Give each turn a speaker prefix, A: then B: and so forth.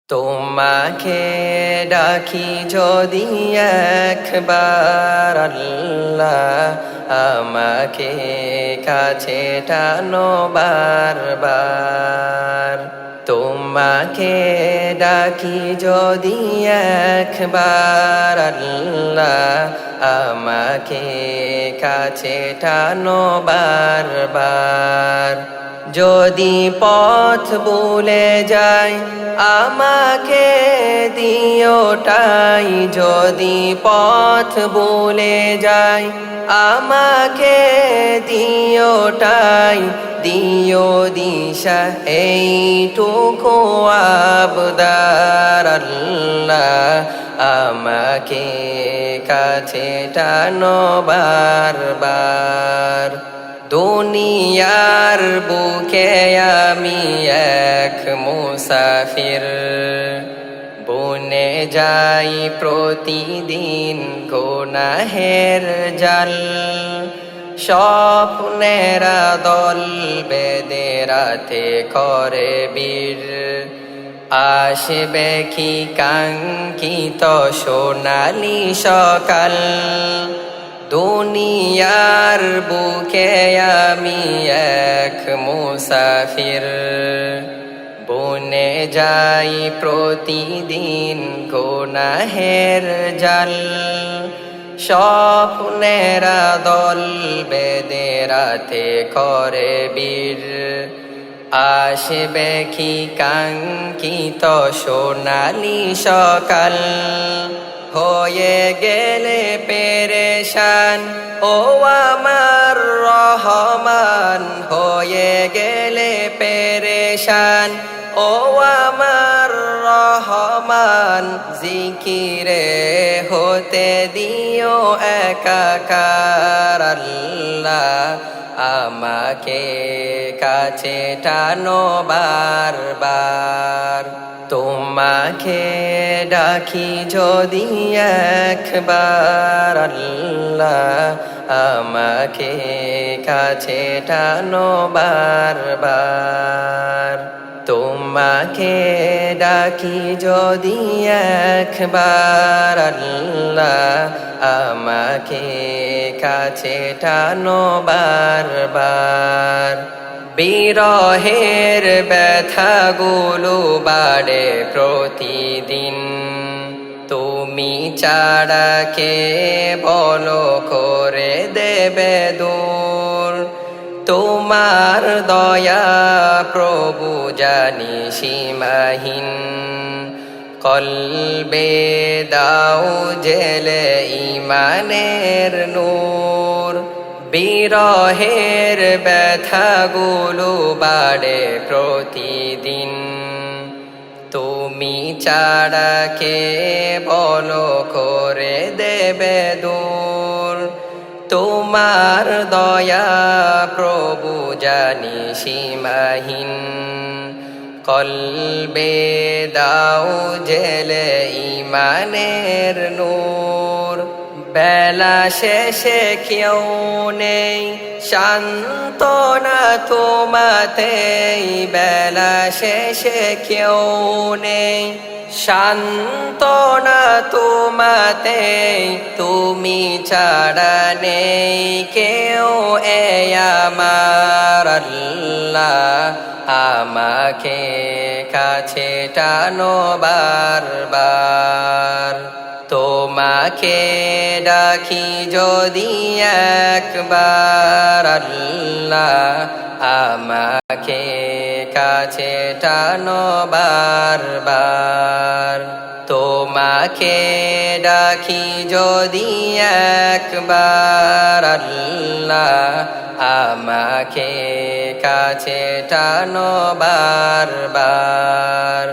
A: তোমাকে ডাকি যদি একবার আল্লাহ, আমাকে কাছে টানো বারবার। তোমাকে ডাকি যদি একবার আল্লাহ, আমাকে কাছে টানো বারবার। যদি পথ ভুলে যাই আমাকে দিওটাই, যদি পথ ভুলে যাই আমাকে দিওটাই, দিও দিশা এইটুকু আবদার আল্লাহ, আমাকে কাছে টানো বারবার। দুনিয়ার বুকে আমি এক মুসাফির, বনে যাই প্রতিদিন গুনাহের জাল। স্বপ্নেরা দল বেঁধে রাতে করে বীর, আসবে কি কাঙ্ক্ষিত সোনালি সকাল। দুনিয়ার বুকে আমি এক মুসাফির, বনে যাই প্রতিদিন গুনাহের জাল। স্বপ্নেরা দল বেঁধে রাতে করে বীর, আসবে কি কাঙ্ক্ষিত সোনালি সকাল। হয়ে গেলে পেরেশান ও আমার রহমান, হয়ে গেলে পেরেশান ও আমার রহমান। জিকিরে হতে দিও একাকার আল্লাহ, আমাকে কাছে টানো বারবার। তোমাকে ডাকি যদি একবার আল্লাহ, আমাকে কাছে টানো বারবার। তোমাকে ডাকি যদি একবার আল্লাহ, আমাকে কাছে টানো বারবার। বিরহের ব্যথাগুলো বাড়ে প্রতিদিন, তুমি ছাড়া কে বলো করে দেবে দূর। তোমার দয়া প্রভু জানি সীমাহীন, কলবে দাও জেলে ইমানের নূর। বিরহের ব্যথাগুলো বাড়ে প্রতিদিন, তুমি ছাড়া কে বলো করে দেবে দূর। তোমার দয়া প্রভু জানি সীমাহীন, কলবে দাও জেলে ইমানের নূর। বেলা শেষে কেউ নেই সান্ত্বনা তোমাতেই, বেলা শেষে কেউ নেই সান্ত্বনা তোমাতেই। তুমি ছাড়া নেই কেউ এ আমার আল্লাহ, আমাকে কাছে টানো বারবার। তোমাকে ডাকি যদি একবার আল্লাহ, আমাকে কাছে টানো বারবার। তোমাকে ডাকি যদি একবার আল্লাহ, আমাকে কাছে টানো বারবার।